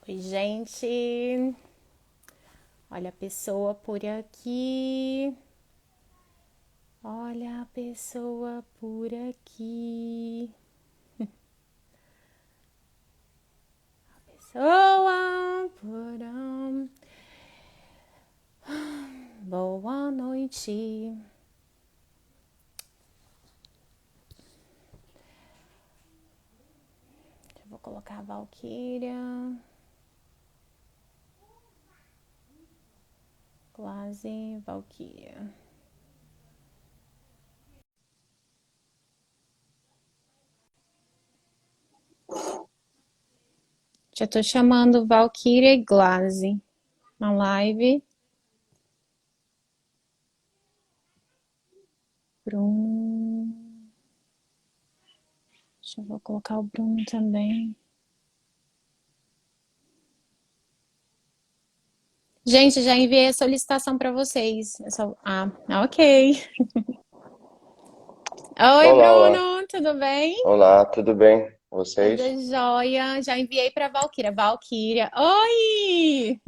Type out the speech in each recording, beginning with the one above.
Oi, gente. Olha a pessoa por aqui. Olha a pessoa por aqui. Pessoa por Boa noite. Eu vou colocar a Valkyria. Quase Valkyria. Já tô chamando Valkyria e Glaze na live. Bruno. Vou colocar o Bruno também. Gente, já enviei a solicitação para vocês. Ok. Oi, Olá, olá. Bruno, tudo bem? Olá, tudo bem? Tudo Vocês? jóia. Já enviei para Valkyria. Valkyria, oi!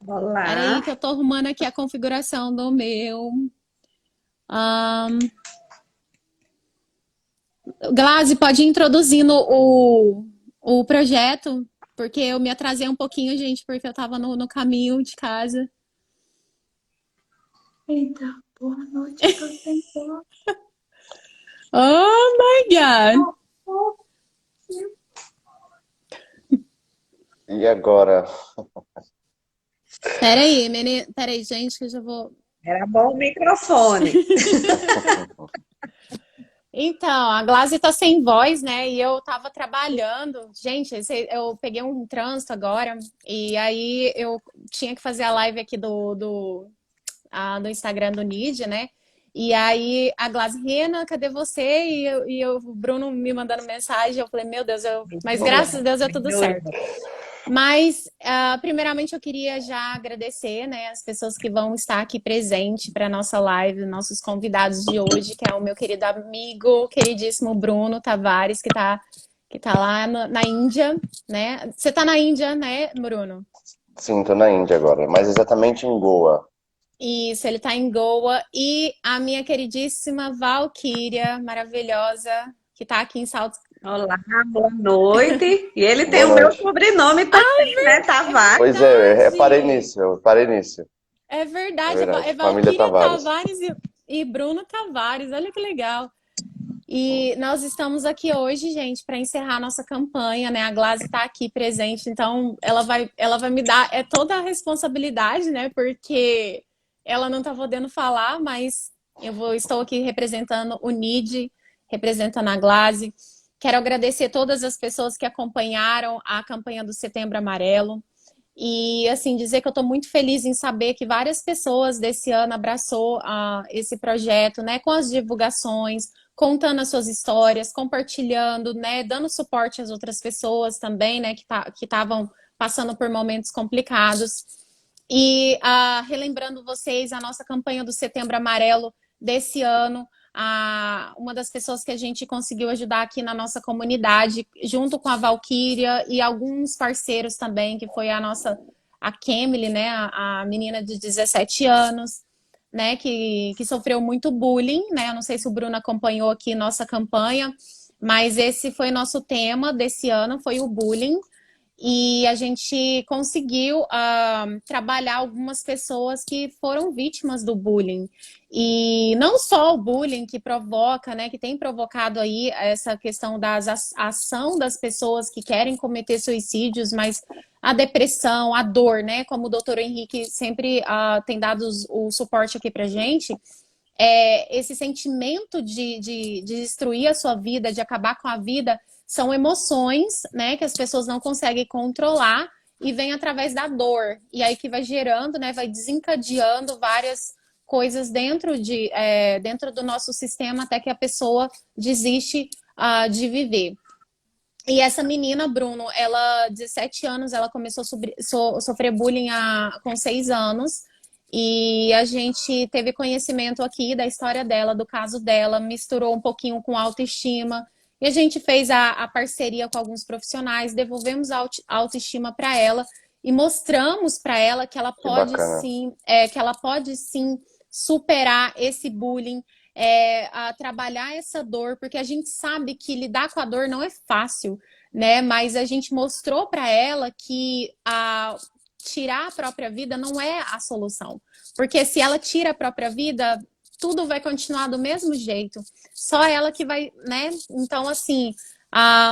Peraí Olá. que eu tô arrumando aqui a configuração do meu. Glaze, pode ir introduzindo o projeto, porque eu me atrasei um pouquinho, gente, porque eu tava no caminho de casa. Então, boa noite, eu tô sem voz. Oh my God! E agora? Peraí, gente, que eu já vou. Era bom o microfone. Então, a Glaze tá sem voz, né? E eu tava trabalhando. Gente, eu peguei um trânsito agora. E aí eu tinha que fazer a live aqui do Instagram do Nid, né? E aí a Glaze, Rena, cadê você? O Bruno me mandando mensagem. Eu falei, meu Deus, mas graças a Deus é tudo certo. Mas, primeiramente, eu queria já agradecer, né, as pessoas que vão estar aqui presente para a nossa live, nossos convidados de hoje, que é o meu querido amigo, queridíssimo Bruno Tavares, que tá lá na Índia, né? Você tá na Índia, né, Bruno? Sim, tô na Índia agora, mas exatamente em Goa. Isso, ele tá em Goa. E a minha queridíssima Valquíria, maravilhosa, que tá aqui em Salto. Olá, boa noite. E ele tem Boa o meu noite. sobrenome também, né? É Tavares. Pois é, eu reparei verdade! nisso, eu reparei nisso. É É verdade, é verdade, família Valquíria Tavares. Tavares e Bruno Tavares, olha que legal. E nós estamos aqui hoje, gente, para encerrar a nossa campanha, né? A Glaze está aqui presente, então ela vai me dar toda a responsabilidade, né? Porque ela não está podendo falar, mas estou aqui representando o NID, representando a Glaze. Quero agradecer todas as pessoas que acompanharam a campanha do Setembro Amarelo. E, assim, dizer que eu estou muito feliz em saber que várias pessoas desse ano abraçou esse projeto, né, com as divulgações, contando as suas histórias, compartilhando, né, dando suporte às outras pessoas também, né, que estavam passando por momentos complicados. E relembrando vocês a nossa campanha do Setembro Amarelo desse ano, uma das pessoas que a gente conseguiu ajudar aqui na nossa comunidade, junto com a Valquíria e alguns parceiros também, que foi a Kemily, né, a menina de 17 anos, né, que sofreu muito bullying, né, eu não sei se o Bruno acompanhou aqui nossa campanha, mas esse foi nosso tema desse ano, foi o bullying. E a gente conseguiu trabalhar algumas pessoas que foram vítimas do bullying. E não só o bullying que provoca, né, que tem provocado aí essa questão da ação das pessoas que querem cometer suicídios, mas a depressão, a dor, né, como o doutor Henrique sempre tem dado o suporte aqui pra gente, esse sentimento de destruir a sua vida, de acabar com a vida, são emoções, né, que as pessoas não conseguem controlar e vem através da dor. E aí que vai gerando, né, vai desencadeando várias coisas dentro do nosso sistema até que a pessoa desiste de viver. E essa menina, Bruno, ela, 17 anos, ela começou a sofrer bullying com 6 anos. E a gente teve conhecimento aqui da história dela, do caso dela, misturou um pouquinho com autoestima. E a gente fez a parceria com alguns profissionais, devolvemos a autoestima para ela e mostramos para ela que ela Que pode bacana. sim, que ela pode sim superar esse bullying, a trabalhar essa dor, porque a gente sabe que lidar com a dor não é fácil, né? Mas a gente mostrou para ela que tirar a própria vida não é a solução. Porque se ela tira a própria vida, tudo vai continuar do mesmo jeito. Só ela que vai, né? Então, assim,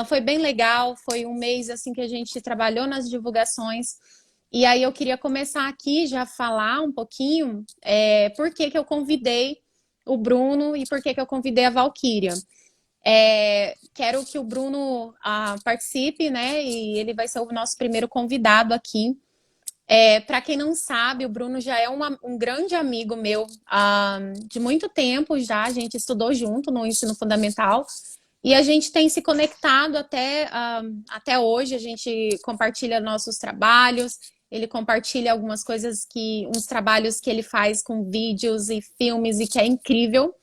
foi bem legal. Foi um mês assim que a gente trabalhou nas divulgações. E aí eu queria começar aqui já falar um pouquinho por que que eu convidei o Bruno e por que que eu convidei a Valquíria. Quero que o Bruno participe, né? E ele vai ser o nosso primeiro convidado aqui. Para quem não sabe, o Bruno já é um grande amigo meu de muito tempo já. A gente estudou junto no ensino fundamental e a gente tem se conectado até hoje. A gente compartilha nossos trabalhos. Ele compartilha algumas coisas uns trabalhos que ele faz com vídeos e filmes e que é incrível. Legal.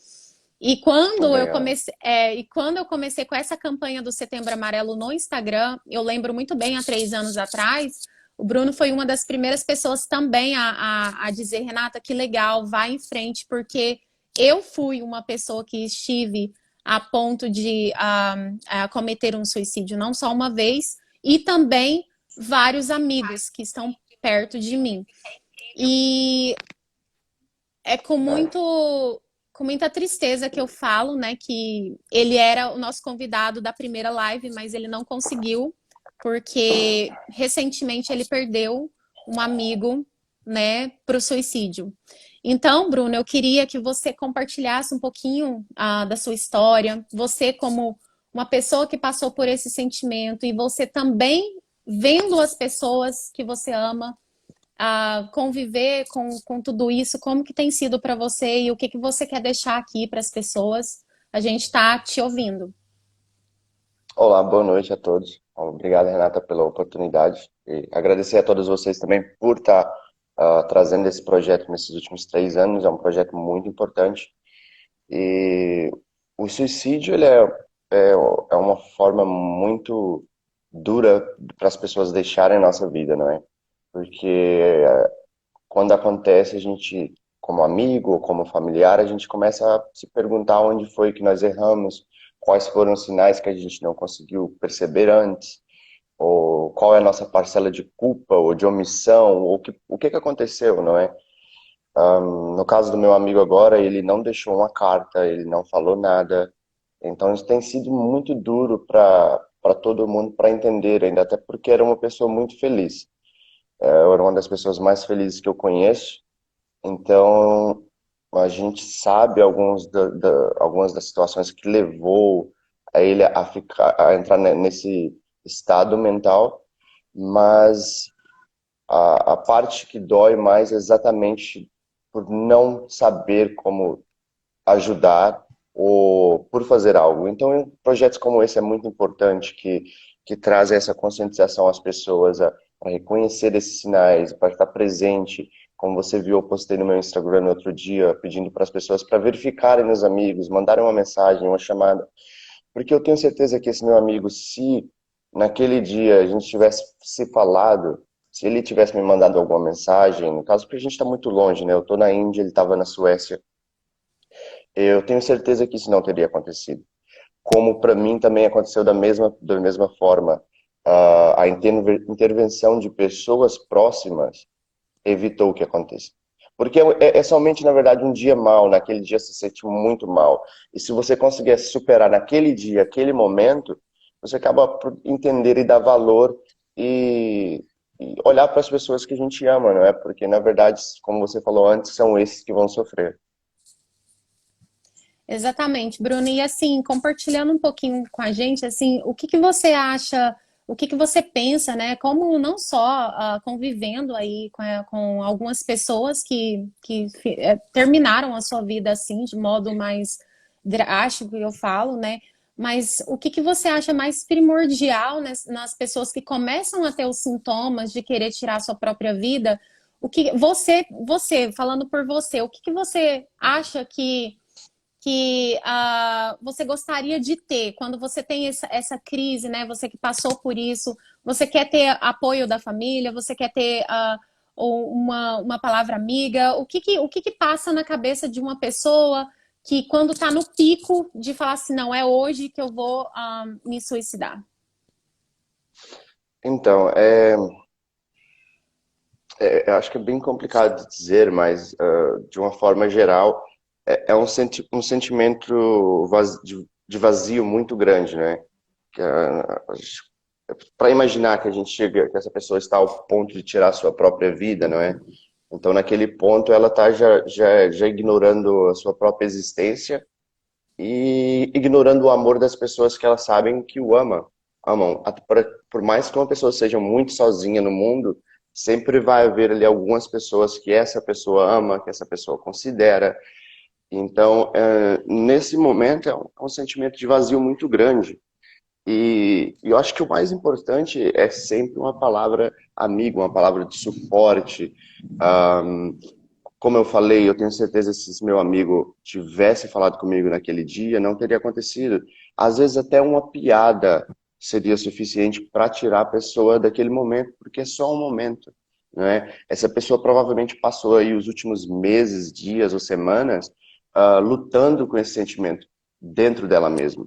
E quando eu comecei com essa campanha do Setembro Amarelo no Instagram, eu lembro muito bem, há 3 anos atrás, o Bruno foi uma das primeiras pessoas também a dizer, Renata, que legal, vai em frente, porque eu fui uma pessoa que estive a ponto de cometer um suicídio não só uma vez, e também vários amigos que estão perto de mim. E é com muita tristeza que eu falo, né, que ele era o nosso convidado da primeira live, mas ele não conseguiu, porque recentemente ele perdeu um amigo, né, para o suicídio. Então, Bruno, eu queria que você compartilhasse um pouquinho da sua história, você como uma pessoa que passou por esse sentimento e você também vendo as pessoas que você ama conviver com tudo isso, como que tem sido para você e o que que você quer deixar aqui para as pessoas? A gente está te ouvindo. Olá, boa noite a todos. Obrigado, Renata, pela oportunidade. E agradecer a todos vocês também por estar trazendo esse projeto nesses últimos 3 anos. É um projeto muito importante. E o suicídio, é uma forma muito dura para as pessoas deixarem a nossa vida, não é? Porque quando acontece, a gente, como amigo ou como familiar, a gente começa a se perguntar onde foi que nós erramos, quais foram os sinais que a gente não conseguiu perceber antes, ou qual é a nossa parcela de culpa ou de omissão, ou o que aconteceu, não é? No caso do meu amigo agora, ele não deixou uma carta, ele não falou nada, então isso tem sido muito duro para todo mundo para entender, ainda até porque era uma pessoa muito feliz. Era uma das pessoas mais felizes que eu conheço. Então, a gente sabe algumas das situações que levou a ele a entrar nesse estado mental, mas a parte que dói mais é exatamente por não saber como ajudar ou por fazer algo. Então, projetos como esse é muito importante, que traz essa conscientização às pessoas para reconhecer esses sinais, para estar presente. Como você viu, eu postei no meu Instagram no outro dia, pedindo para as pessoas para verificarem nos amigos, mandarem uma mensagem, uma chamada. Porque eu tenho certeza que esse meu amigo, se naquele dia a gente tivesse se falado, se ele tivesse me mandado alguma mensagem, no caso porque a gente está muito longe, né? Eu estou na Índia, ele estava na Suécia. Eu tenho certeza que isso não teria acontecido. Como para mim também aconteceu da mesma forma. A intervenção de pessoas próximas evitou que aconteça. Porque é somente, na verdade, um dia mal, naquele dia você se sente muito mal. E se você conseguir superar naquele dia, aquele momento, você acaba por entender e dar valor e olhar para as pessoas que a gente ama, não é? Porque, na verdade, como você falou antes, são esses que vão sofrer. Exatamente, Bruno. E assim, compartilhando um pouquinho com a gente, assim, o que que você acha, o que que você pensa, né? Como não só convivendo aí com algumas pessoas que terminaram a sua vida assim, de modo mais drástico, eu falo, né? Mas o que que você acha mais primordial nas pessoas que começam a ter os sintomas de querer tirar a sua própria vida? O que falando por você, o que que você acha que que você gostaria de ter quando você tem essa crise, né? Você que passou por isso, você quer ter apoio da família, você quer ter ou uma palavra amiga. O que passa na cabeça de uma pessoa que quando está no pico de falar assim, não, é hoje que eu vou me suicidar? Então, eu acho que é bem complicado de dizer, mas de uma forma geral, é um sentimento de vazio muito grande, né? Para imaginar que a gente chega, que essa pessoa está ao ponto de tirar a sua própria vida, não é? Então, naquele ponto, ela está já ignorando a sua própria existência e ignorando o amor das pessoas que elas sabem que amam. Por mais que uma pessoa seja muito sozinha no mundo, sempre vai haver ali algumas pessoas que essa pessoa ama, que essa pessoa considera. Então, nesse momento, é um sentimento de vazio muito grande. E eu acho que o mais importante é sempre uma palavra amiga, uma palavra de suporte. Como eu falei, eu tenho certeza que se esse meu amigo tivesse falado comigo naquele dia, não teria acontecido. Às vezes até uma piada seria suficiente para tirar a pessoa daquele momento, porque é só um momento, né? Essa pessoa provavelmente passou aí os últimos meses, dias ou semanas lutando com esse sentimento dentro dela mesma.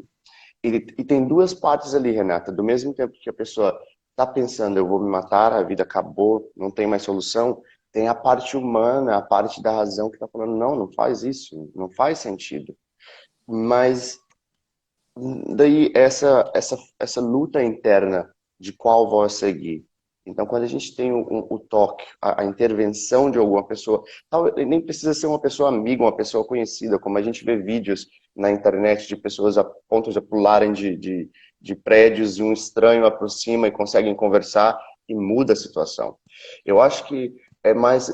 E tem duas partes ali, Renata. Do mesmo tempo que a pessoa está pensando, eu vou me matar, a vida acabou, não tem mais solução, tem a parte humana, a parte da razão que está falando, não, não faz isso, não faz sentido. Mas daí essa luta interna de qual voz seguir. Então, quando a gente tem o toque, a intervenção de alguma pessoa, nem precisa ser uma pessoa amiga, uma pessoa conhecida, como a gente vê vídeos na internet de pessoas a ponto de pularem de prédios e um estranho aproxima e conseguem conversar e muda a situação. Eu acho que é mais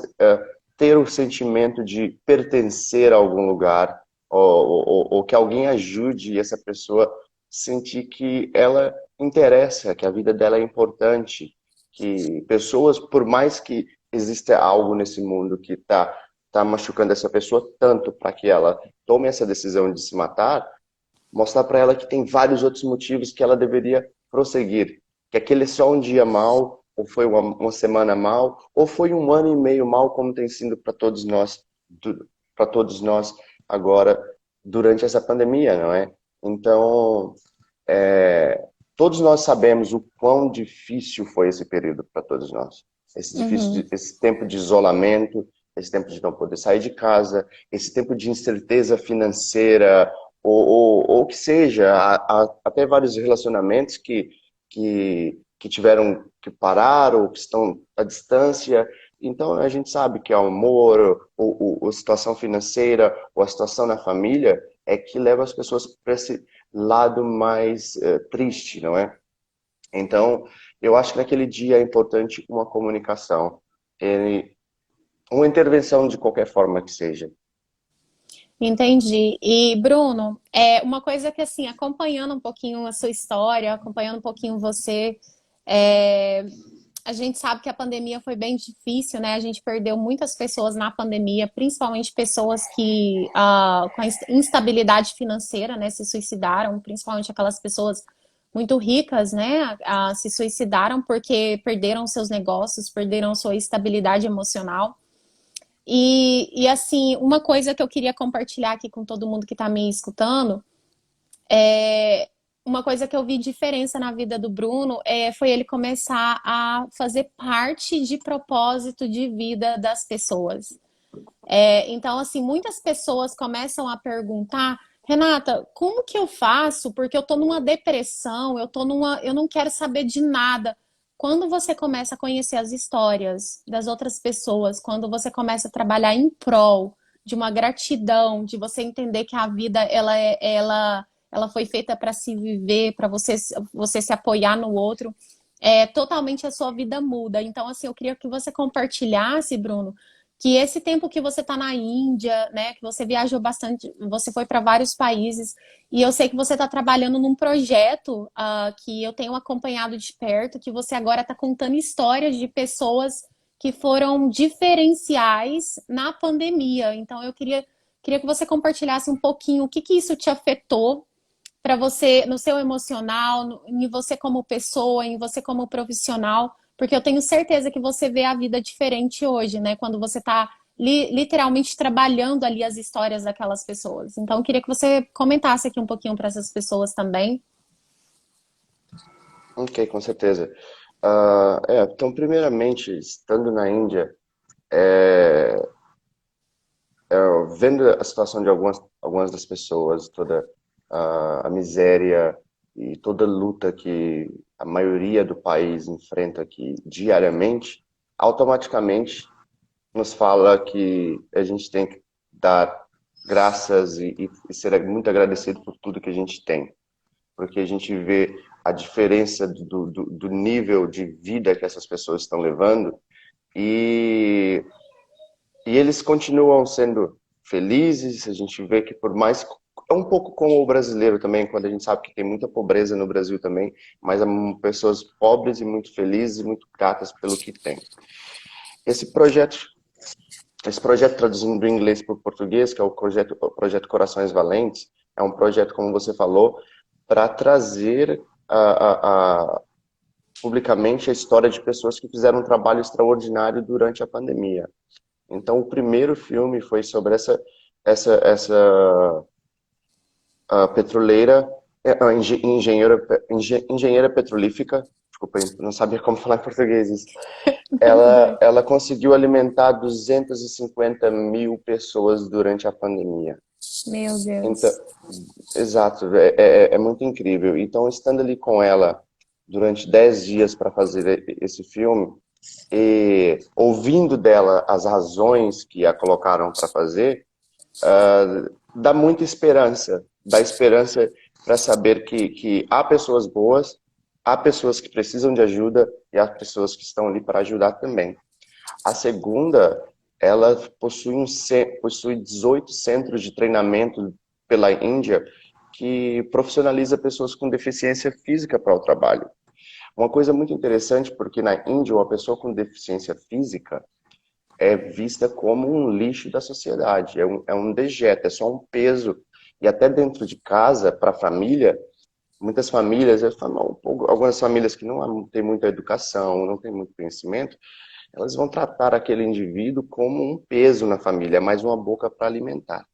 ter o sentimento de pertencer a algum lugar, ou que alguém ajude essa pessoa sentir que ela interessa, que a vida dela é importante, que pessoas, por mais que exista algo nesse mundo que tá machucando essa pessoa tanto para que ela tome essa decisão de se matar, mostrar para ela que tem vários outros motivos que ela deveria prosseguir, que aquele é só um dia mal, ou foi uma semana mal, ou foi um ano e meio mal, como tem sido para todos nós agora durante essa pandemia, não é? Então, todos nós sabemos o quão difícil foi esse período para todos nós. Esse tempo de isolamento, esse tempo de não poder sair de casa, esse tempo de incerteza financeira, ou que seja, até vários relacionamentos que tiveram que parar ou que estão à distância. Então, a gente sabe que o amor, ou a situação financeira, ou a situação na família, é que leva as pessoas para esse lado mais triste, não é? Então, eu acho que naquele dia é importante uma comunicação, uma intervenção de qualquer forma que seja. Entendi. E, Bruno, uma coisa que, assim, acompanhando um pouquinho a sua história, acompanhando um pouquinho você, a gente sabe que a pandemia foi bem difícil, né? A gente perdeu muitas pessoas na pandemia, principalmente pessoas que, com a instabilidade financeira, né, se suicidaram, principalmente aquelas pessoas muito ricas, né, se suicidaram porque perderam seus negócios, perderam sua estabilidade emocional. Assim, uma coisa que eu queria compartilhar aqui com todo mundo que está me escutando, uma coisa que eu vi diferença na vida do Bruno foi ele começar a fazer parte de propósito de vida das pessoas. Então, assim, muitas pessoas começam a perguntar, Renata, como que eu faço? Porque eu tô numa depressão, eu não quero saber de nada. Quando você começa a conhecer as histórias das outras pessoas, quando você começa a trabalhar em prol de uma gratidão, de você entender que a vida ela foi feita para se viver, para você se apoiar no outro, totalmente a sua vida muda. Então, assim, eu queria que você compartilhasse, Bruno, que esse tempo que você está na Índia, né, que você viajou bastante, você foi para vários países, e eu sei que você está trabalhando num projeto que eu tenho acompanhado de perto, que você agora está contando histórias de pessoas que foram diferenciais na pandemia. Então, eu queria Queria que você compartilhasse um pouquinho o que que isso te afetou para você, no seu emocional, em você como pessoa, em você como profissional, porque eu tenho certeza que você vê a vida diferente hoje, né? Quando você está literalmente trabalhando ali as histórias daquelas pessoas. Então, eu queria que você comentasse aqui um pouquinho para essas pessoas também. Ok, com certeza. Então, primeiramente, estando na Índia, vendo a situação de algumas das pessoas, toda a miséria e toda a luta que a maioria do país enfrenta aqui diariamente, automaticamente nos fala que a gente tem que dar graças e ser muito agradecido por tudo que a gente tem. Porque a gente vê a diferença do nível de vida que essas pessoas estão levando e eles continuam sendo felizes. A gente vê que por mais... É um pouco como o brasileiro também, quando a gente sabe que tem muita pobreza no Brasil também, mas há pessoas pobres e muito felizes e muito gratas pelo que tem. Esse projeto, traduzindo do inglês para o português, que é o projeto Corações Valentes, é um projeto, como você falou, para trazer publicamente a história de pessoas que fizeram um trabalho extraordinário durante a pandemia. Então, o primeiro filme foi sobre essa petroleira, engenheira petrolífica, desculpa, não sabia como falar em português isso. Ela conseguiu alimentar 250 mil pessoas durante a pandemia. Meu Então, Deus. exato, é muito incrível. Então, estando ali com ela durante 10 dias para fazer esse filme, e ouvindo dela as razões que a colocaram para fazer, dá muita esperança. Dá esperança para saber que há pessoas boas, há pessoas que precisam de ajuda e há pessoas que estão ali para ajudar também. A segunda, ela possui 18 centros de treinamento pela Índia que profissionaliza pessoas com deficiência física para o trabalho. Uma coisa muito interessante, porque na Índia uma pessoa com deficiência física é vista como um lixo da sociedade, é um dejeto, é só um peso. E até dentro de casa, para a família, muitas famílias, algumas famílias que não têm muita educação, não têm muito conhecimento, elas vão tratar aquele indivíduo como um peso na família, mais uma boca para alimentar.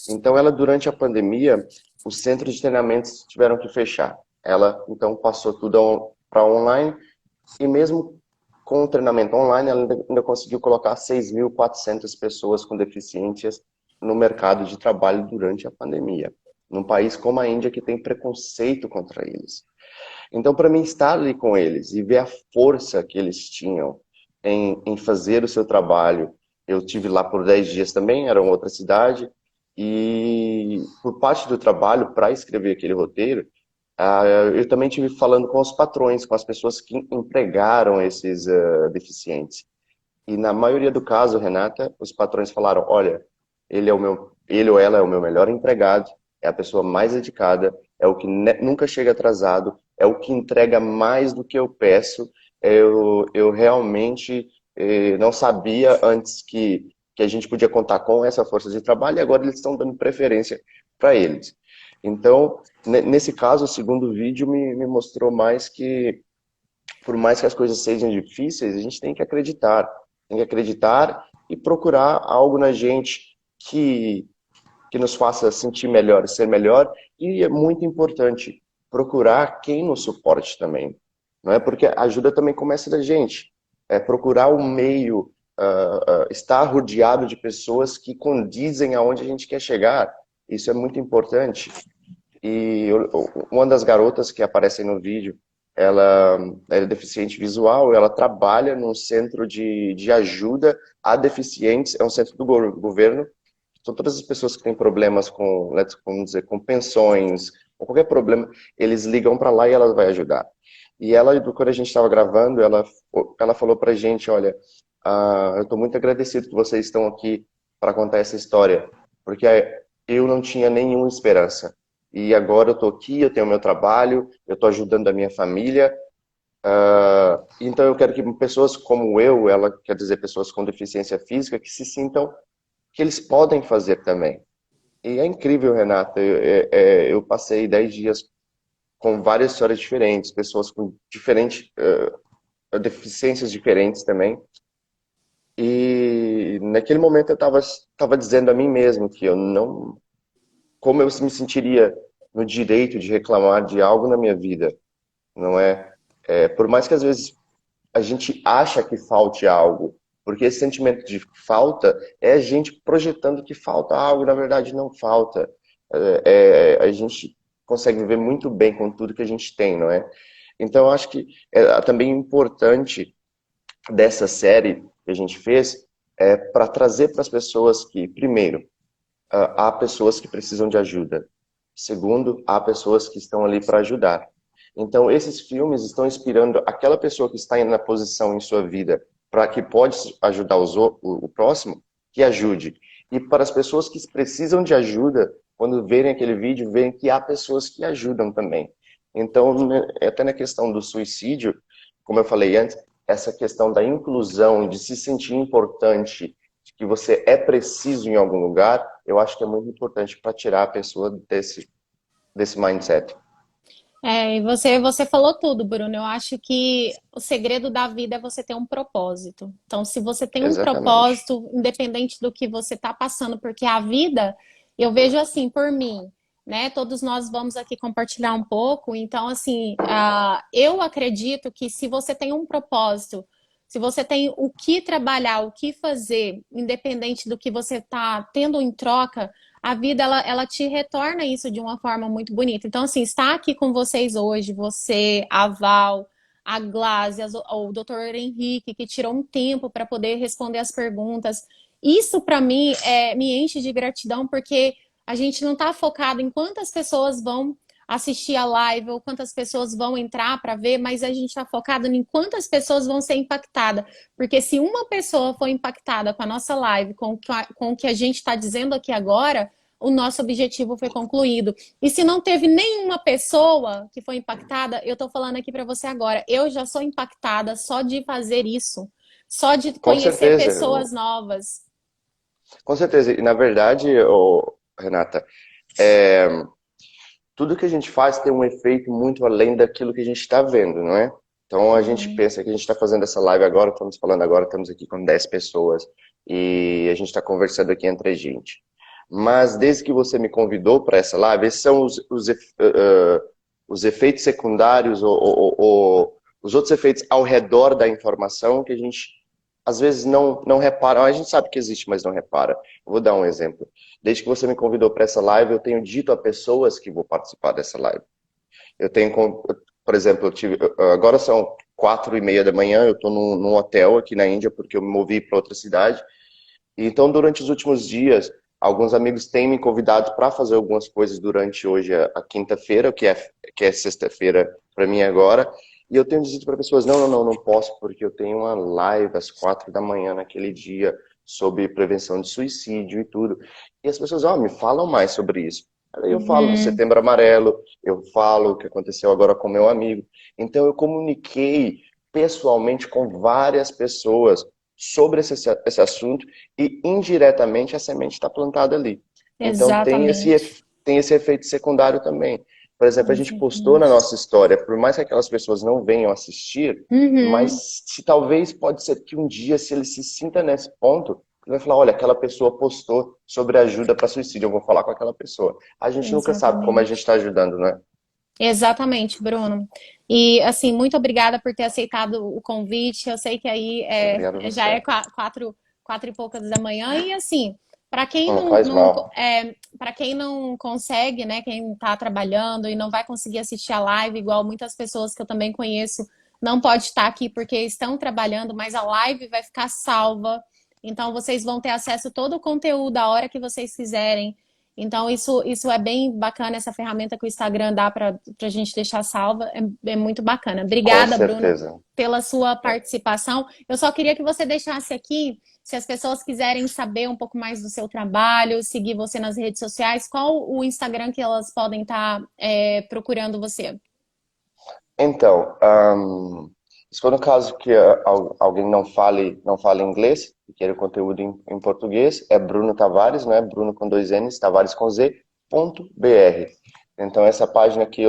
Então, durante a pandemia, os centros de treinamentos tiveram que fechar. Ela, então, passou tudo para online e mesmo com o treinamento online, ela ainda conseguiu colocar 6.400 pessoas com deficiências no mercado de trabalho durante a pandemia, num país como a Índia, que tem preconceito contra eles. Então, para mim, estar ali com eles e ver a força que eles tinham em fazer o seu trabalho, eu tive lá por 10 dias também, era uma outra cidade, e por parte do trabalho, para escrever aquele roteiro, eu também tive falando com os patrões, com as pessoas que empregaram esses deficientes. E na maioria do caso, Renata, os patrões falaram, olha, ele ou ela é o meu melhor empregado, é a pessoa mais dedicada, é o que nunca chega atrasado, é o que entrega mais do que eu peço. Eu realmente não sabia antes que a gente podia contar com essa força de trabalho e agora eles estão dando preferência para eles. Então, nesse caso, o segundo vídeo me mostrou mais que, por mais que as coisas sejam difíceis, a gente tem que acreditar. Tem que acreditar e procurar algo na gente que nos faça sentir melhor, ser melhor. E é muito importante procurar quem nos suporte também. Não é? Porque a ajuda também começa da gente. É procurar um meio, estar rodeado de pessoas que condizem aonde a gente quer chegar. Isso é muito importante. E uma das garotas que aparecem no vídeo, ela é deficiente visual, ela trabalha num centro de ajuda a deficientes, é um centro do governo. Então, todas as pessoas que têm problemas vamos dizer, com pensões, ou qualquer problema, eles ligam para lá e ela vai ajudar. E ela, quando a gente estava gravando, ela falou pra gente, olha, eu estou muito agradecido que vocês estão aqui para contar essa história, porque eu não tinha nenhuma esperança. E agora eu estou aqui, eu tenho meu trabalho, eu estou ajudando a minha família. Então eu quero que pessoas como eu, ela quer dizer pessoas com deficiência física, que se sintam que eles podem fazer também. E é incrível, Renata. Eu passei 10 dias com várias histórias diferentes, pessoas com diferentes deficiências diferentes também. E naquele momento eu estava dizendo a mim mesmo que eu não, como eu me sentiria no direito de reclamar de algo na minha vida, não é? Por mais que às vezes a gente acha que falte algo, porque esse sentimento de falta é a gente projetando que falta algo, na verdade não falta. A gente consegue viver muito bem com tudo que a gente tem, não é? Então eu acho que é também importante dessa série que a gente fez para trazer para as pessoas que, primeiro, há pessoas que precisam de ajuda. Segundo, há pessoas que estão ali para ajudar. Então, esses filmes estão inspirando aquela pessoa que está na posição em sua vida para que pode ajudar o próximo, que ajude. E para as pessoas que precisam de ajuda, quando verem aquele vídeo, veem que há pessoas que ajudam também. Então, até na questão do suicídio, como eu falei antes, essa questão da inclusão, de se sentir importante, de que você é preciso em algum lugar, eu acho que é muito importante para tirar a pessoa desse mindset. E você falou tudo, Bruno. Eu acho que o segredo da vida é você ter um propósito. Então, se você tem um Exatamente. propósito, independente do que você está passando, porque a vida, eu vejo assim, por mim, né? Todos nós vamos aqui compartilhar um pouco. Então, assim, eu acredito que se você tem um propósito, se você tem o que trabalhar, o que fazer, independente do que você está tendo em troca, a vida ela te retorna isso de uma forma muito bonita. Então, assim, estar aqui com vocês hoje, você, a Val, a Glázia, o Dr. Henrique, que tirou um tempo para poder responder as perguntas, isso para mim me enche de gratidão, porque a gente não está focado em quantas pessoas vão assistir a live ou quantas pessoas vão entrar para ver, mas a gente está focado em quantas pessoas vão ser impactadas. Porque se uma pessoa for impactada com a nossa live, com o que a gente está dizendo aqui agora, o nosso objetivo foi concluído. E se não teve nenhuma pessoa que foi impactada, eu estou falando aqui para você agora, eu já sou impactada só de fazer isso, só de Com conhecer certeza, pessoas novas. com certeza. E na verdade, Renata, é, tudo que a gente faz tem um efeito muito além daquilo que a gente está vendo, não é? Então a gente Uhum. pensa que a gente está fazendo essa live agora, estamos falando agora, estamos aqui com 10 pessoas e a gente está conversando aqui entre a gente. Mas desde que você me convidou para essa live, esses são os efeitos secundários ou os outros efeitos ao redor da informação que a gente às vezes não repara. A gente sabe que existe, mas não repara. Eu vou dar um exemplo. Desde que você me convidou para essa live, eu tenho dito a pessoas que vou participar dessa live. Eu tenho, por exemplo, agora são 4:30 da manhã, eu estou num hotel aqui na Índia, porque eu me movi para outra cidade. Então, durante os últimos dias, alguns amigos têm me convidado para fazer algumas coisas durante hoje, a quinta-feira, que é sexta-feira para mim agora. E eu tenho dito para pessoas, não posso, porque eu tenho uma live às 4 da manhã naquele dia sobre prevenção de suicídio e tudo. E as pessoas, me falam mais sobre isso. Aí eu falo do Uhum. Setembro Amarelo, eu falo o que aconteceu agora com meu amigo. Então eu comuniquei pessoalmente com várias pessoas sobre esse assunto e indiretamente a semente está plantada ali. Então Exatamente. tem esse efeito secundário também. Por exemplo, a gente postou na Exatamente. nossa história, por mais que aquelas pessoas não venham assistir, Uhum. mas se talvez pode ser que um dia, se ele se sinta nesse ponto, ele vai falar, olha, aquela pessoa postou sobre ajuda para suicídio, eu vou falar com aquela pessoa. A gente nunca sabe como a gente Exatamente. está ajudando, né? Exatamente, Bruno. E assim, muito obrigada por ter aceitado o convite. Eu sei que aí Obrigado a já é você. quatro e poucas da manhã. E assim, para quem Não faz mal. para quem não consegue, né, quem está trabalhando e não vai conseguir assistir a live, igual muitas pessoas que eu também conheço, não pode estar aqui porque estão trabalhando, mas a live vai ficar salva. Então vocês vão ter acesso a todo o conteúdo a hora que vocês quiserem. Então, isso é bem bacana, essa ferramenta que o Instagram dá para a gente deixar salva, é muito bacana. Com Obrigada, Bruno, certeza. pela sua participação. Eu só queria que você deixasse aqui, se as pessoas quiserem saber um pouco mais do seu trabalho, seguir você nas redes sociais, qual o Instagram que elas podem estar procurando você? Então, Se for no caso que alguém não fale inglês e queira conteúdo em português, é Bruno Tavares, né? Bruno com dois N's, Tavares com Z, .br. Então essa página que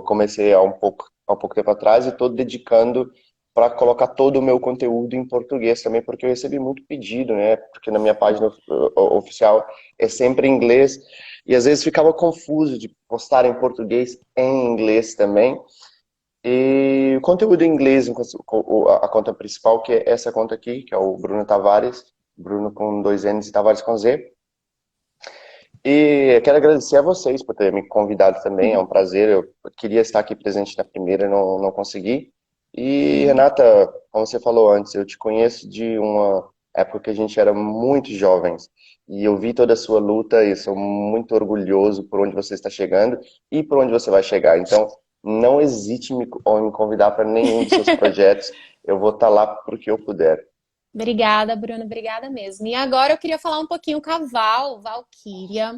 comecei há um pouco tempo atrás e estou dedicando para colocar todo o meu conteúdo em português também, porque eu recebi muito pedido, né? Porque na minha página oficial é sempre em inglês e às vezes ficava confuso de postar em português em inglês também. E o conteúdo em inglês, a conta principal, que é essa conta aqui, que é o Bruno Tavares, Bruno com dois N's e Tavares com Z. E eu quero agradecer a vocês por terem me convidado também, é um prazer. Eu queria estar aqui presente na primeira, não consegui. E Renata, como você falou antes, eu te conheço de uma época que a gente era muito jovens. E eu vi toda a sua luta e sou muito orgulhoso por onde você está chegando e por onde você vai chegar. Então, não hesite em me convidar para nenhum dos seus projetos. Eu vou estar lá porque eu puder. Obrigada, Bruno, obrigada mesmo. E agora eu queria falar um pouquinho com a Valquíria,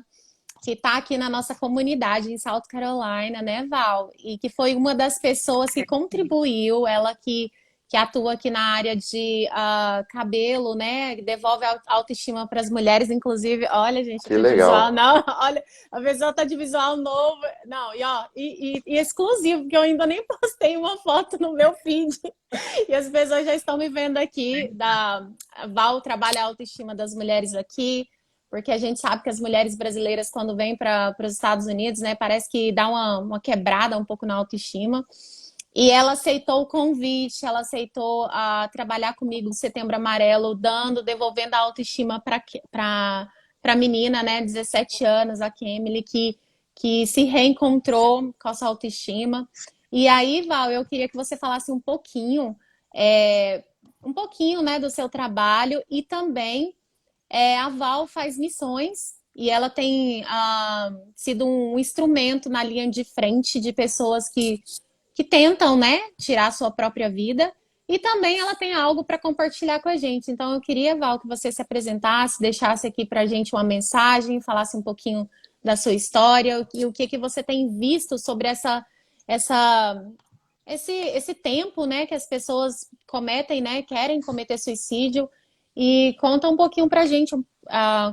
que está aqui na nossa comunidade em South Carolina, né, Val? E que foi uma das pessoas que contribuiu, ela que atua aqui na área de cabelo, né? Devolve a autoestima para as mulheres, inclusive. Olha, gente, Que de legal. visual, não, olha, a pessoa tá de visual novo. Não, e exclusivo, porque eu ainda nem postei uma foto no meu feed. E as pessoas já estão me vendo aqui. A Val trabalha a autoestima das mulheres aqui, porque a gente sabe que as mulheres brasileiras, quando vêm para os Estados Unidos, né, parece que dá uma quebrada um pouco na autoestima. E ela aceitou o convite, ela aceitou trabalhar comigo no Setembro Amarelo, devolvendo a autoestima para a menina, né, 17 anos, a Emily, que se reencontrou com a sua autoestima. E aí, Val, eu queria que você falasse um pouquinho, né, do seu trabalho e também a Val faz missões e ela tem sido um instrumento na linha de frente de pessoas que tentam, né, tirar a sua própria vida. E também ela tem algo para compartilhar com a gente. Então eu queria, Val, que você se apresentasse, deixasse aqui para a gente uma mensagem, falasse um pouquinho da sua história e o que você tem visto sobre esse tempo, né, que as pessoas cometem, né, querem cometer suicídio. E conta um pouquinho pra gente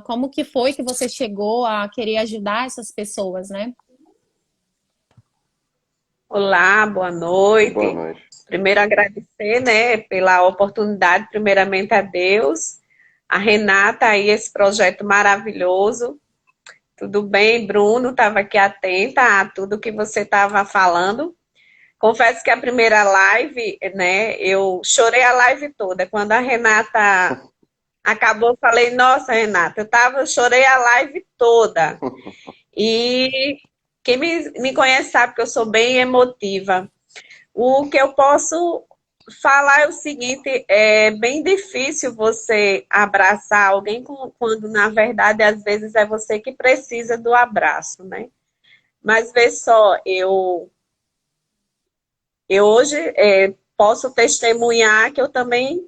como que foi que você chegou a querer ajudar essas pessoas, né? Olá, boa noite. Boa noite. Primeiro agradecer, né, pela oportunidade, primeiramente a Deus, a Renata aí, esse projeto maravilhoso. Tudo bem, Bruno? Estava aqui atenta a tudo que você estava falando. Confesso que a primeira live, né, eu chorei a live toda. Quando a Renata acabou, eu falei, nossa, Renata, eu chorei a live toda. E quem me conhece sabe que eu sou bem emotiva. O que eu posso falar é o seguinte, é bem difícil você abraçar alguém quando, na verdade, às vezes é você que precisa do abraço, né? Mas vê só, eu hoje posso testemunhar que eu também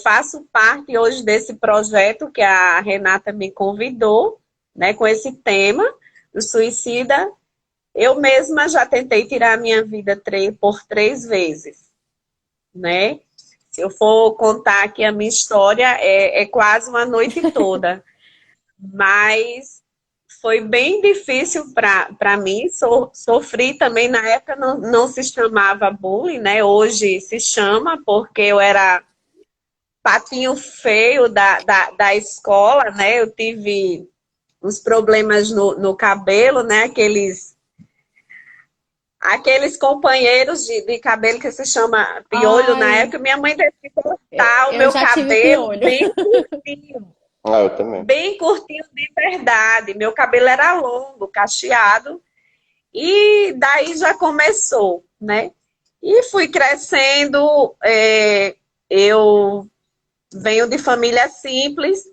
faço parte hoje desse projeto que a Renata me convidou, né, com esse tema do suicida. Eu mesma já tentei tirar a minha vida por 3 vezes, né? Se eu for contar aqui a minha história, é quase uma noite toda. Mas foi bem difícil para mim. Sofri também, na época não se chamava bullying, né? Hoje se chama, porque eu era patinho feio da escola, né? Eu tive uns problemas no cabelo, né? Aqueles companheiros de cabelo que se chama piolho. Ai, na época, minha mãe teve que cortar o eu meu já tive cabelo piolho. bem curtinho. Eu também. Bem curtinho de verdade. Meu cabelo era longo, cacheado. E daí já começou, né? E fui crescendo. Eu venho de família simples.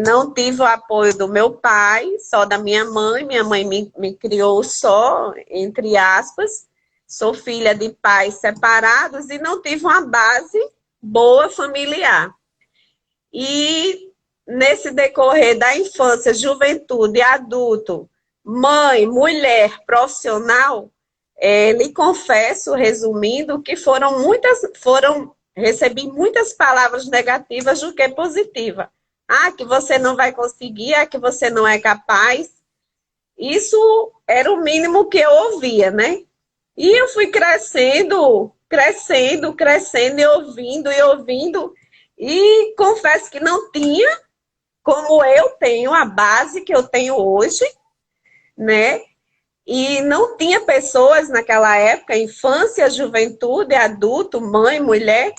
Não tive o apoio do meu pai, só da minha mãe. Minha mãe me criou só, entre aspas. Sou filha de pais separados e não tive uma base boa familiar. E nesse decorrer da infância, juventude, adulto, mãe, mulher, profissional, Lhe confesso, resumindo, que recebi muitas palavras negativas do que positiva. Ah, que você não vai conseguir, ah, que você não é capaz. Isso era o mínimo que eu ouvia, né? E eu fui crescendo, crescendo, crescendo, e ouvindo. E confesso que não tinha como eu tenho a base que eu tenho hoje, né? E não tinha pessoas naquela época, infância, juventude, adulto, mãe, mulher,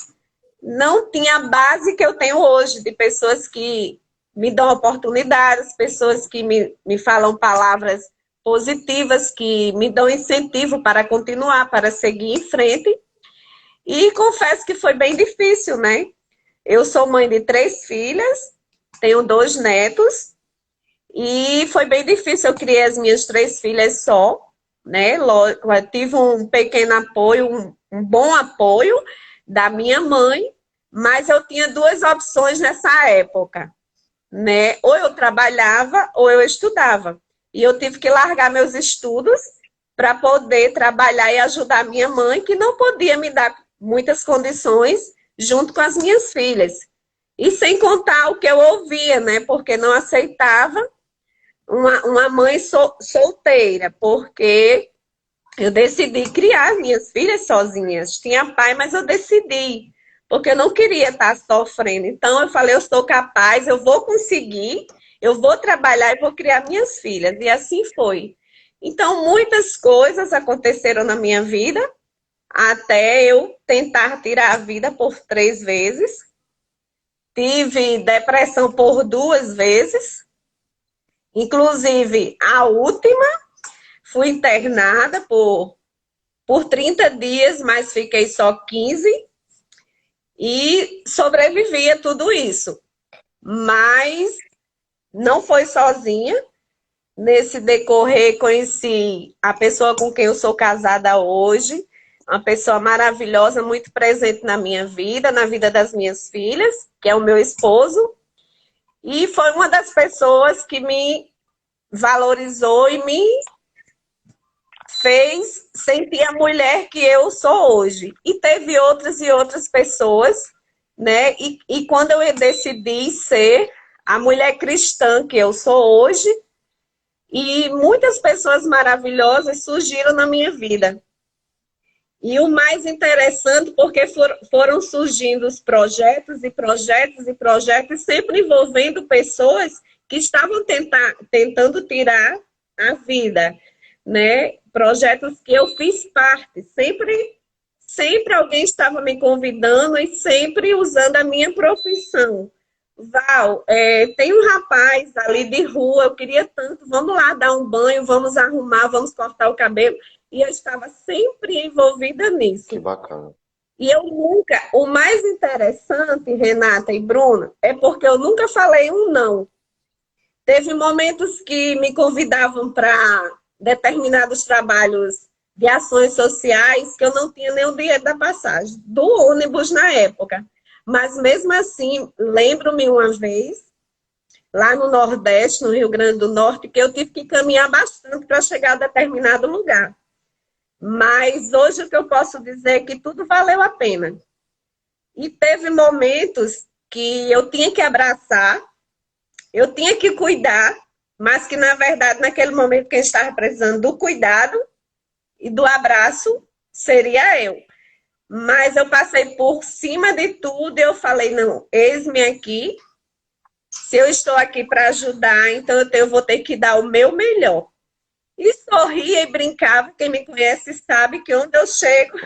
não tinha a base que eu tenho hoje, de pessoas que me dão oportunidades, pessoas que me falam palavras positivas, que me dão incentivo para continuar, para seguir em frente. E confesso que foi bem difícil, né? Eu sou mãe de 3 filhas, tenho 2 netos, e foi bem difícil. Eu criei as minhas 3 filhas só, né? Eu tive um pequeno apoio, um bom apoio da minha mãe, mas eu tinha 2 opções nessa época, né? Ou eu trabalhava ou eu estudava. E eu tive que largar meus estudos para poder trabalhar e ajudar minha mãe, que não podia me dar muitas condições junto com as minhas filhas. E sem contar o que eu ouvia, né? Porque não aceitava uma mãe solteira, porque eu decidi criar minhas filhas sozinhas. Tinha pai, mas eu decidi, porque eu não queria estar sofrendo. Então eu falei, eu sou capaz, eu vou conseguir, eu vou trabalhar e vou criar minhas filhas. E assim foi. Então muitas coisas aconteceram na minha vida, até eu tentar tirar a vida por 3 vezes. Tive depressão por 2 vezes. Inclusive, a última, fui internada por 30 dias, mas fiquei só 15 e sobrevivi a tudo isso. Mas não foi sozinha. Nesse decorrer, conheci a pessoa com quem eu sou casada hoje, uma pessoa maravilhosa, muito presente na minha vida, na vida das minhas filhas, que é o meu esposo. E foi uma das pessoas que me valorizou e me fez sentir a mulher que eu sou hoje. E teve outras e outras pessoas, né? E quando eu decidi ser a mulher cristã que eu sou hoje, e muitas pessoas maravilhosas surgiram na minha vida. E o mais interessante, porque foram surgindo os projetos e projetos e projetos, sempre envolvendo pessoas que estavam tentando tirar a vida, né? Projetos que eu fiz parte. Sempre alguém estava me convidando e sempre usando a minha profissão. Val, tem um rapaz ali de rua, eu queria tanto, vamos lá dar um banho, vamos arrumar, vamos cortar o cabelo. E eu estava sempre envolvida nisso. Que bacana. E eu nunca, o mais interessante, Renata e Bruna, é porque eu nunca falei um não. Teve momentos que me convidavam para determinados trabalhos de ações sociais que eu não tinha nem o dinheiro da passagem, do ônibus na época. Mas mesmo assim, lembro-me uma vez, lá no Nordeste, no Rio Grande do Norte, que eu tive que caminhar bastante para chegar a determinado lugar. Mas hoje o que eu posso dizer é que tudo valeu a pena. E teve momentos que eu tinha que abraçar, eu tinha que cuidar, mas que, na verdade, naquele momento quem estava precisando do cuidado e do abraço seria eu. Mas eu passei por cima de tudo e eu falei, não, eis-me aqui. Se eu estou aqui para ajudar, então eu vou ter que dar o meu melhor. E sorria e brincava. Quem me conhece sabe que onde eu chego,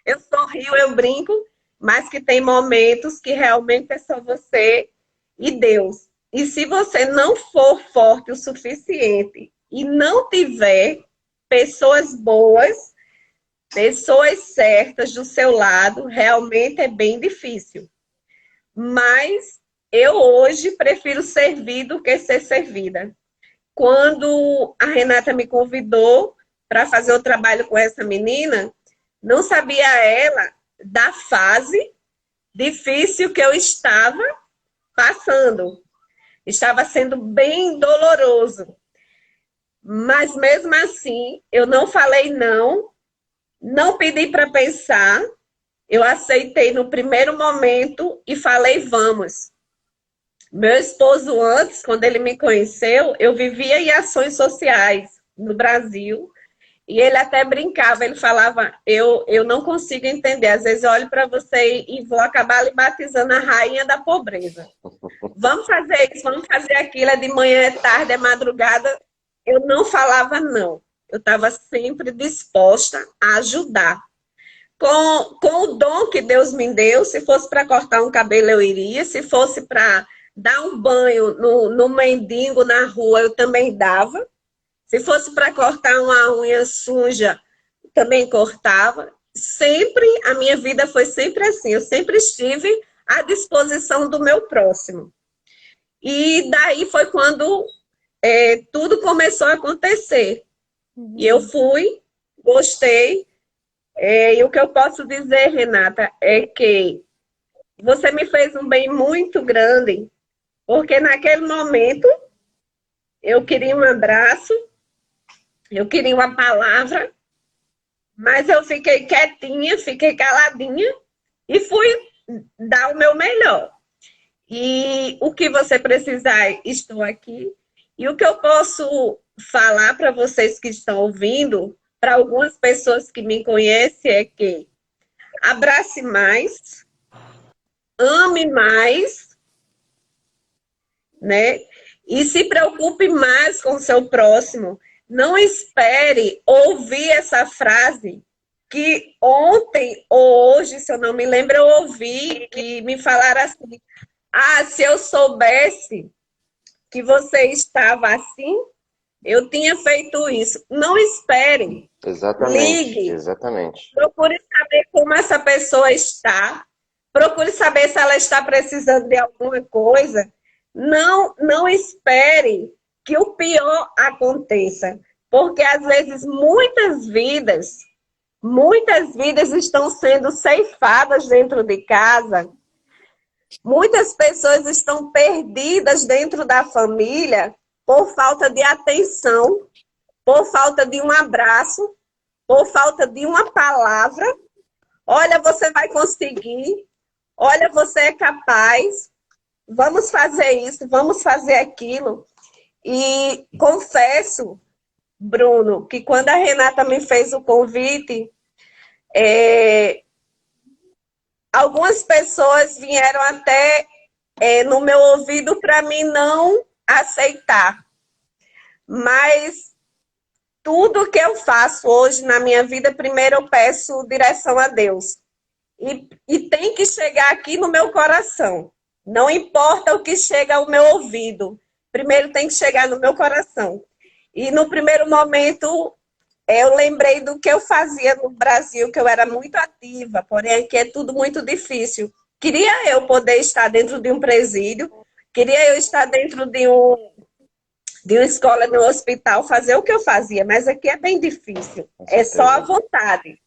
eu sorrio, eu brinco, mas que tem momentos que realmente é só você e Deus. E se você não for forte o suficiente e não tiver pessoas boas, pessoas certas do seu lado, realmente é bem difícil. Mas eu hoje prefiro servir do que ser servida. Quando a Renata me convidou para fazer o trabalho com essa menina, não sabia ela da fase difícil que eu estava passando. Estava sendo bem doloroso. Mas mesmo assim, eu não falei não Não pedi para pensar, eu aceitei no primeiro momento e falei, vamos. Meu esposo antes, quando ele me conheceu, eu vivia em ações sociais no Brasil. E ele até brincava, ele falava, eu não consigo entender. Às vezes eu olho para você e vou acabar lhe batizando a rainha da pobreza. Vamos fazer isso, vamos fazer aquilo, é de manhã, é tarde, é madrugada. Eu não falava não. Eu estava sempre disposta a ajudar. Com o dom que Deus me deu, se fosse para cortar um cabelo, eu iria. Se fosse para dar um banho no mendigo na rua, eu também dava. Se fosse para cortar uma unha suja, também cortava. Sempre, a minha vida foi sempre assim. Eu sempre estive à disposição do meu próximo. E daí foi quando tudo começou a acontecer. E eu fui, gostei. E o que eu posso dizer, Renata, é que você me fez um bem muito grande, porque naquele momento eu queria um abraço, eu queria uma palavra, mas eu fiquei quietinha, fiquei caladinha e fui dar o meu melhor. E o que você precisar, estou aqui. E o que eu posso falar para vocês que estão ouvindo, para algumas pessoas que me conhecem, é que abrace mais, ame mais, né? E se preocupe mais com o seu próximo. Não espere ouvir essa frase que ontem ou hoje, se eu não me lembro, eu ouvi que me falaram assim: ah, se eu soubesse que você estava assim, eu tinha feito isso. Não espere. Exatamente, Ligue. exatamente. Procure saber como essa pessoa está. Procure saber se ela está precisando de alguma coisa. Não espere que o pior aconteça. Porque, às vezes, muitas vidas estão sendo ceifadas dentro de casa. Muitas pessoas estão perdidas dentro da família por falta de atenção, por falta de um abraço, por falta de uma palavra. Olha, você vai conseguir. Olha, você é capaz. Vamos fazer isso, vamos fazer aquilo. E confesso, Bruno, que quando a Renata me fez o convite, algumas pessoas vieram até no meu ouvido para mim não aceitar. Mas tudo que eu faço hoje na minha vida, primeiro eu peço direção a Deus. E tem que chegar aqui no meu coração. Não importa o que chega ao meu ouvido. Primeiro tem que chegar no meu coração. E no primeiro momento, eu lembrei do que eu fazia no Brasil, que eu era muito ativa, porém aqui é tudo muito difícil. Queria eu poder estar dentro de um presídio, queria eu estar dentro de uma escola, de um hospital, fazer o que eu fazia, mas aqui é bem difícil. É só a vontade.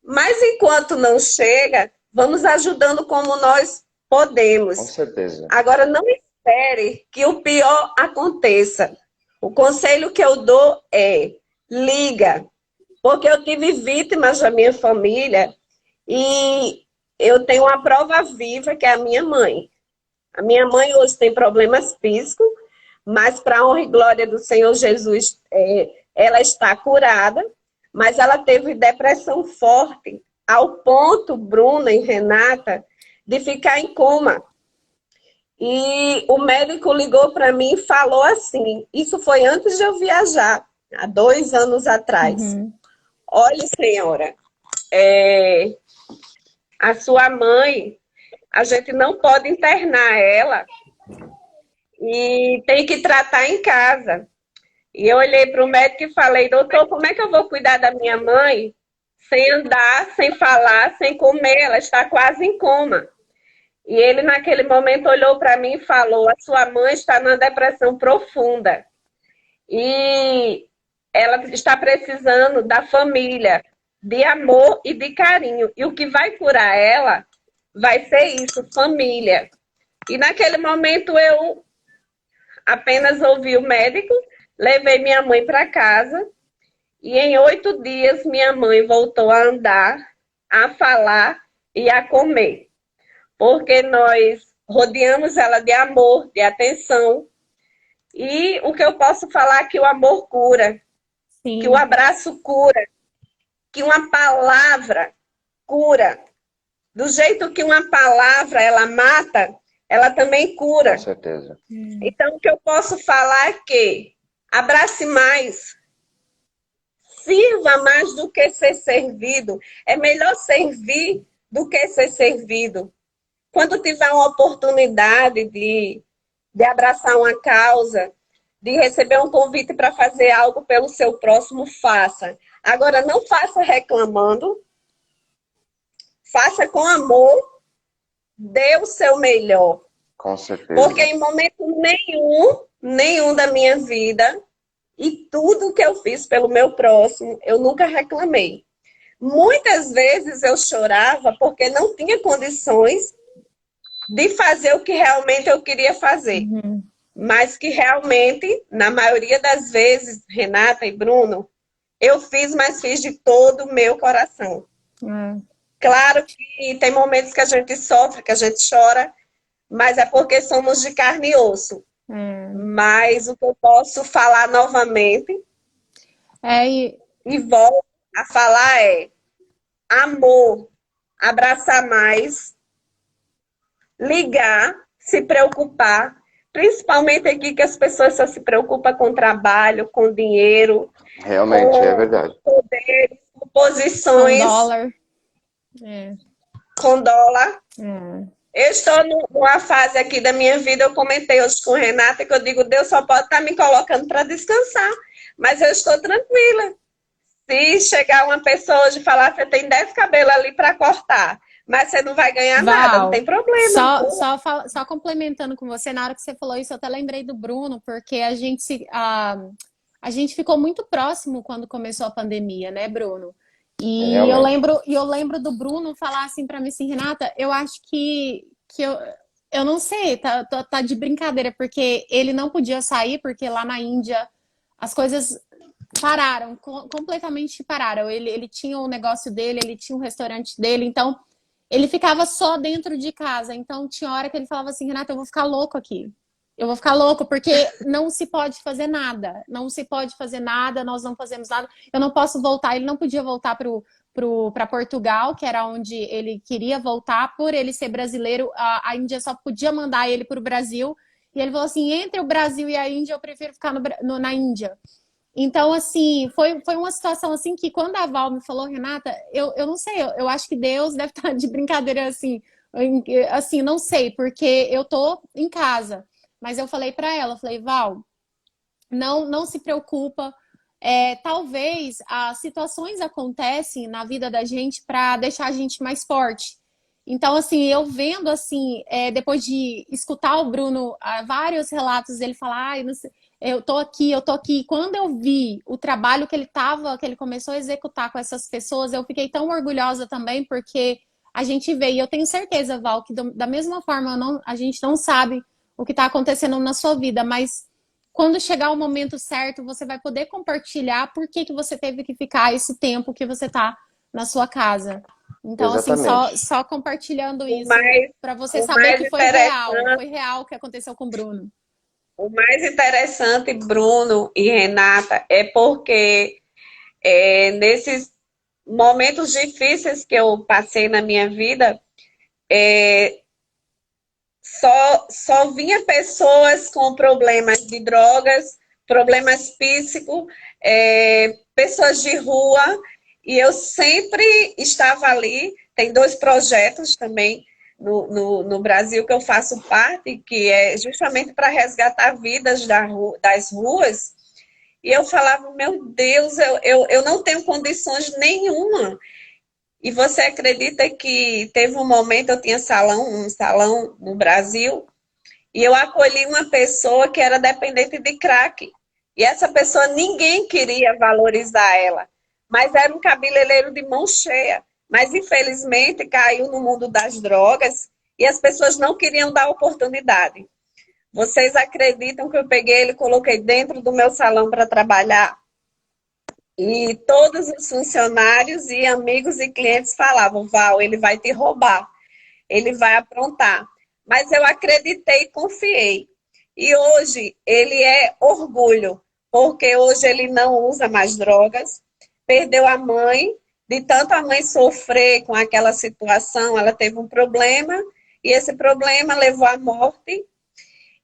Mas enquanto não chega, vamos ajudando como nós podemos. Com certeza. Agora, não espere que o pior aconteça. O conselho que eu dou é: liga. Porque eu tive vítimas da minha família e eu tenho uma prova viva, que é a minha mãe. A minha mãe hoje tem problemas físicos, mas para a honra e glória do Senhor Jesus, ela está curada, mas ela teve depressão forte, ao ponto, Bruna e Renata, de ficar em coma. E o médico ligou para mim e falou assim, isso foi antes de eu viajar, há 2 anos atrás. Olha, senhora, a sua mãe, a gente não pode internar ela e tem que tratar em casa. E eu olhei para o médico e falei: doutor, como é que eu vou cuidar da minha mãe sem andar, sem falar, sem comer? Ela está quase em coma. E ele, naquele momento, olhou para mim e falou: a sua mãe está numa depressão profunda. E ela está precisando da família, de amor e de carinho. E o que vai curar ela vai ser isso, família. E naquele momento eu apenas ouvi o médico, levei minha mãe para casa E em 8 dias, minha mãe voltou a andar, a falar e a comer. Porque nós rodeamos ela de amor, de atenção. E o que eu posso falar é que o amor cura, que o Sim, abraço cura, que uma palavra cura. Do jeito que uma palavra ela mata, ela também Com cura. certeza. Então, o que eu posso falar é que abrace mais, sirva mais do que ser servido. É melhor servir do que ser servido. Quando tiver uma oportunidade de abraçar uma causa, de receber um convite para fazer algo pelo seu próximo, faça. Agora, não faça reclamando, faça com amor, dê o seu melhor. Com certeza. Porque em momento nenhum da minha vida, e tudo que eu fiz pelo meu próximo, eu nunca reclamei. Muitas vezes eu chorava porque não tinha condições de fazer o que realmente eu queria fazer. uhum, Mas que realmente, na maioria das vezes, Renata e Bruno, eu fiz, mas fiz de todo o meu coração. é, Claro que tem momentos que a gente sofre, que a gente chora, mas é porque somos de carne e osso. é. Mas o que eu posso falar novamente, É, e volto a falar, é amor, abraçar mais, ligar, se preocupar, principalmente aqui que as pessoas só se preocupam com trabalho, com dinheiro, Realmente, é com verdade. poderes, com com posições, dólar. É, com dólar. é. Eu estou numa fase aqui da minha vida, eu comentei hoje com Renata, que eu digo, Deus só pode estar me colocando para descansar, mas eu estou tranquila. Se chegar uma pessoa hoje e falar, você tem 10 cabelos ali para cortar, mas você não vai ganhar nada, não Val, tem problema. só complementando com você, na hora que você falou isso, eu até lembrei do Bruno, porque a gente ficou muito próximo quando começou a pandemia, né, Bruno? Realmente. E eu lembro do Bruno falar assim pra mim assim, Renata, eu acho que eu não sei, tá de brincadeira, porque ele não podia sair, porque lá na Índia as coisas pararam, completamente pararam. Ele tinha o negócio dele, ele tinha o restaurante dele, então ele ficava só dentro de casa. Então tinha hora que ele falava assim, Renata, eu vou ficar louco aqui. Eu vou ficar louco, porque não se pode fazer nada. Não se pode fazer nada, nós não fazemos nada. Eu não posso voltar. Ele não podia voltar para Portugal, que era onde ele queria voltar, por ele ser brasileiro. A Índia só podia mandar ele para o Brasil. E ele falou assim: entre o Brasil e a Índia, eu prefiro ficar na Índia. Então, assim, foi uma situação assim que quando a Val me falou, Renata, eu não sei, eu acho que Deus deve estar de brincadeira assim, não sei, porque eu tô em casa. Mas eu falei para ela, falei, Val, não se preocupa. Talvez as situações acontecem na vida da gente para deixar a gente mais forte. Então, assim, eu vendo assim, depois de escutar o Bruno, vários relatos dele falar, ai, não sei, eu tô aqui, eu tô aqui. E quando eu vi o trabalho que ele começou a executar com essas pessoas, eu fiquei tão orgulhosa também, porque a gente vê, e eu tenho certeza, Val, que da mesma forma a gente não sabe o que está acontecendo na sua vida, mas quando chegar o momento certo, você vai poder compartilhar por que você teve que ficar esse tempo que você está na sua casa. Então, assim, Exatamente. O só compartilhando isso mais, para você o saber mais que interessante, foi real o que aconteceu com o Bruno. o mais interessante, Bruno e Renata, é porque nesses momentos difíceis que eu passei na minha vida, só vinha pessoas com problemas de drogas, problemas psíquicos, pessoas de rua, e eu sempre estava ali. Tem 2 projetos também no Brasil que eu faço parte, que é justamente para resgatar vidas das ruas. E eu falava, meu Deus, eu não tenho condições nenhuma. E você acredita que teve um momento, eu tinha um salão no Brasil, e eu acolhi uma pessoa que era dependente de crack. E essa pessoa, ninguém queria valorizar ela. Mas era um cabeleireiro de mão cheia. Mas, infelizmente, caiu no mundo das drogas e as pessoas não queriam dar oportunidade. Vocês acreditam que eu peguei ele e coloquei dentro do meu salão para trabalhar? E todos os funcionários e amigos e clientes falavam, Val, ele vai te roubar, ele vai aprontar. Mas eu acreditei e confiei. E hoje ele é orgulho, porque hoje ele não usa mais drogas, perdeu a mãe, de tanto a mãe sofrer com aquela situação, ela teve um problema, e esse problema levou à morte.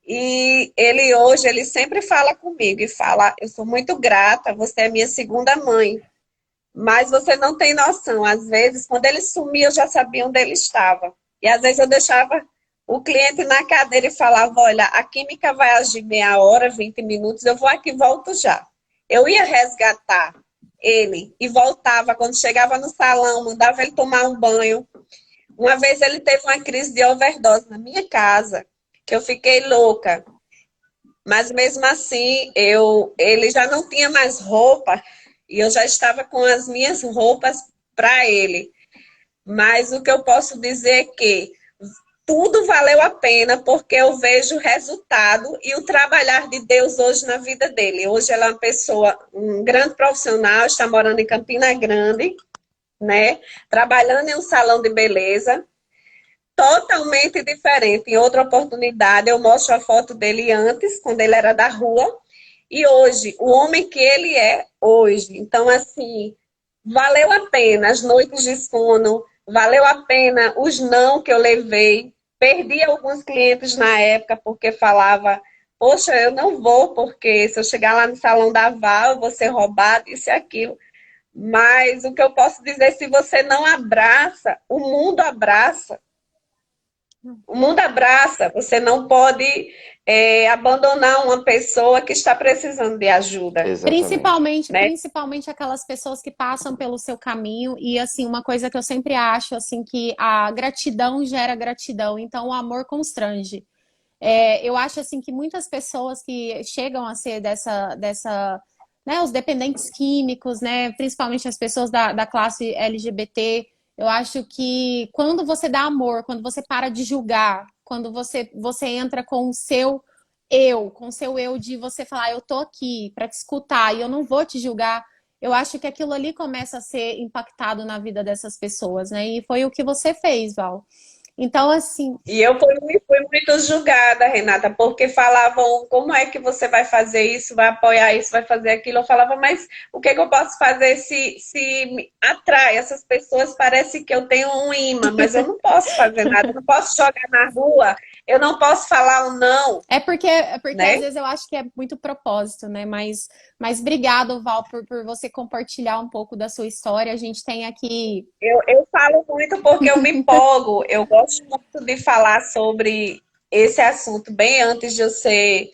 E ele hoje, ele sempre fala comigo e fala, eu sou muito grata, você é minha segunda mãe. Mas você não tem noção, às vezes, quando ele sumia, eu já sabia onde ele estava. E às vezes eu deixava o cliente na cadeira e falava, olha, a química vai agir meia hora, 20 minutos, eu vou aqui e volto já. Eu ia resgatar ele e voltava, quando chegava no salão, mandava ele tomar um banho. Uma vez ele teve uma crise de overdose na minha casa, que eu fiquei louca. Mas mesmo assim, ele já não tinha mais roupa e eu já estava com as minhas roupas para ele. Mas o que eu posso dizer é que tudo valeu a pena porque eu vejo o resultado e o trabalhar de Deus hoje na vida dele. Hoje ele é uma pessoa, um grande profissional, está morando em Campina Grande, né? Trabalhando em um salão de beleza. Totalmente diferente. Em outra oportunidade, eu mostro a foto dele antes, quando ele era da rua, e hoje, o homem que ele é hoje. Então, assim, valeu a pena as noites de sono, valeu a pena os não que eu levei. Perdi alguns clientes na época porque falava, poxa, eu não vou, porque se eu chegar lá no salão da Val, eu vou ser roubado, isso e aquilo. Mas o que eu posso dizer, se você não abraça, o mundo abraça. O mundo abraça, você não pode abandonar uma pessoa que está precisando de ajuda. Exatamente. Principalmente aquelas pessoas que passam pelo seu caminho e assim, uma coisa que eu sempre acho assim que a gratidão gera gratidão, então o amor constrange. Eu acho assim que muitas pessoas que chegam a ser né, os dependentes químicos, né, principalmente as pessoas da classe LGBT. Eu acho que quando você dá amor, quando você para de julgar, quando você entra com o seu eu de você falar, eu tô aqui para te escutar e eu não vou te julgar, eu acho que aquilo ali começa a ser impactado na vida dessas pessoas, né? E foi o que você fez, Val. Então, assim. E eu fui muito julgada, Renata, porque falavam, como é que você vai fazer isso, vai apoiar isso, vai fazer aquilo? Eu falava, mas o que, que eu posso fazer se me atrai essas pessoas? Parece que eu tenho um imã, mas eu não posso fazer nada, eu não posso jogar na rua, eu não posso falar um não. É porque né? Às vezes eu acho que é muito propósito, né? Mas obrigado, Val, por você compartilhar um pouco da sua história. A gente tem aqui. Eu falo muito porque eu me empolgo. Eu gosto muito de falar sobre esse assunto. Bem antes de eu ser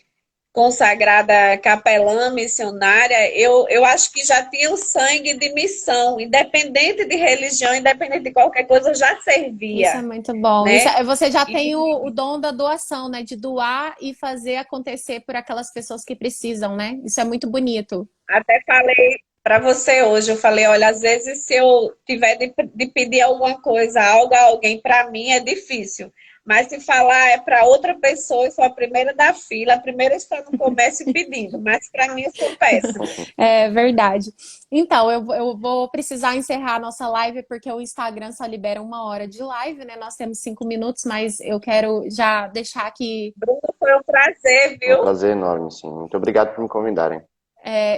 consagrada capelã, missionária, eu acho que já tinha o sangue de missão. Independente de religião, independente de qualquer coisa, eu já servia. Isso é muito bom. Né? Você já tem o dom da doação, né? De doar e fazer acontecer por aquelas pessoas que precisam, né? Isso é muito bonito. Até falei para você hoje, eu falei, olha, às vezes se eu tiver de pedir alguma coisa, algo a alguém, para mim é difícil. Mas se falar é para outra pessoa, eu sou a primeira da fila, a primeira está no comércio pedindo, mas para mim eu sou péssima. É verdade. Então, eu vou precisar encerrar a nossa live, porque o Instagram só libera 1 hora de live, né? Nós temos 5 minutos, mas eu quero já deixar aqui. Bruno, foi um prazer, viu? Um prazer enorme, sim. Muito obrigado por me convidarem.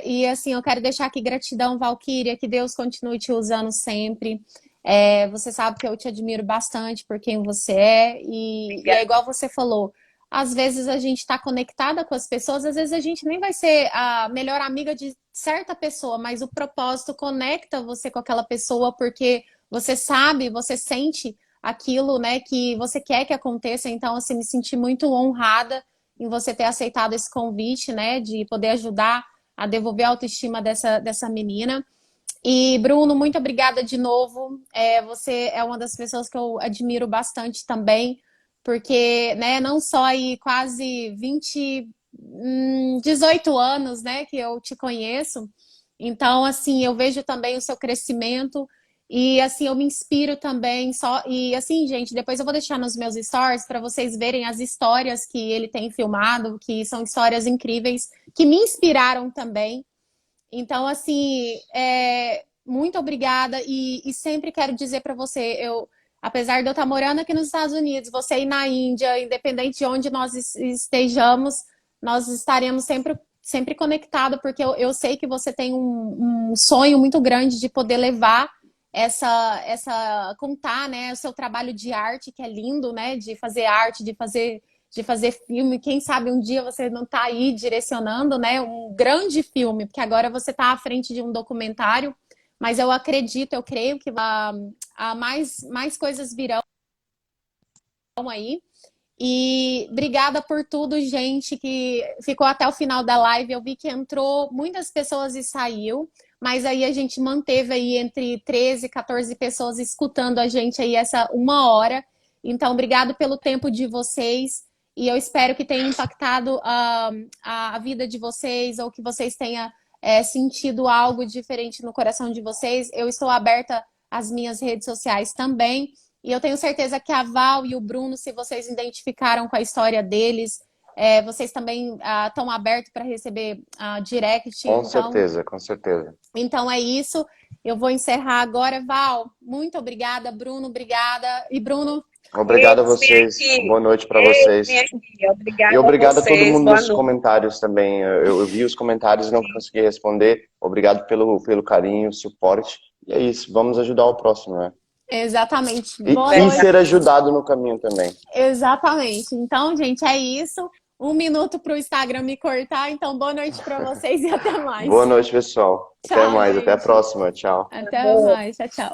E assim, eu quero deixar aqui gratidão, Valquíria, que Deus continue te usando sempre. Você sabe que eu te admiro bastante por quem você é, e é igual você falou, às vezes a gente está conectada com as pessoas, às vezes a gente nem vai ser a melhor amiga de certa pessoa, mas o propósito conecta você com aquela pessoa porque você sabe, você sente aquilo, né, que você quer que aconteça. Então, assim, me senti muito honrada em você ter aceitado esse convite, né, de poder ajudar a devolver a autoestima dessa menina. E, Bruno, muito obrigada de novo. Você é uma das pessoas que eu admiro bastante também, porque, né, não só aí quase 18 anos, né, que eu te conheço. Então, assim, eu vejo também o seu crescimento e, assim, eu me inspiro também. E, assim, gente, depois eu vou deixar nos meus stories para vocês verem as histórias que ele tem filmado, que são histórias incríveis, que me inspiraram também. Então, assim, muito obrigada e sempre quero dizer para você, apesar de eu estar morando aqui nos Estados Unidos, você ir na Índia, independente de onde nós estejamos, nós estaremos sempre conectados, porque eu sei que você tem um sonho muito grande de poder levar contar, né, o seu trabalho de arte, que é lindo, né, de fazer arte, de fazer filme. Quem sabe um dia você não está aí direcionando, né, um grande filme, porque agora você está à frente de um documentário, mas eu acredito, eu creio que mais coisas virão aí. E obrigada por tudo, gente, que ficou até o final da live. Eu vi que entrou muitas pessoas e saiu, mas aí a gente manteve aí entre 13 e 14 pessoas escutando a gente aí essa 1 hora. Então, obrigado pelo tempo de vocês. E eu espero que tenha impactado a vida de vocês, ou que vocês tenham sentido algo diferente no coração de vocês. Eu estou aberta às minhas redes sociais também. E eu tenho certeza que a Val e o Bruno, se vocês identificaram com a história deles, vocês também estão abertos para receber direct. Com certeza, com certeza. Então é isso. Eu vou encerrar agora. Val, muito obrigada. Bruno, obrigada. E Bruno... Obrigado a vocês. Boa noite para vocês. Obrigada e obrigado a todo mundo Boa nos noite. comentários também. Eu vi os comentários e não consegui responder. Obrigado pelo carinho, suporte. E é isso. Vamos ajudar o próximo, né? Exatamente. E ser ajudado no caminho também. Exatamente. Então, gente, é isso. 1 minuto para o Instagram me cortar. Então, boa noite para vocês e até mais. Boa noite, pessoal. Tchau, até mais. gente. Até a próxima. Tchau. Até mais. Tchau, tchau.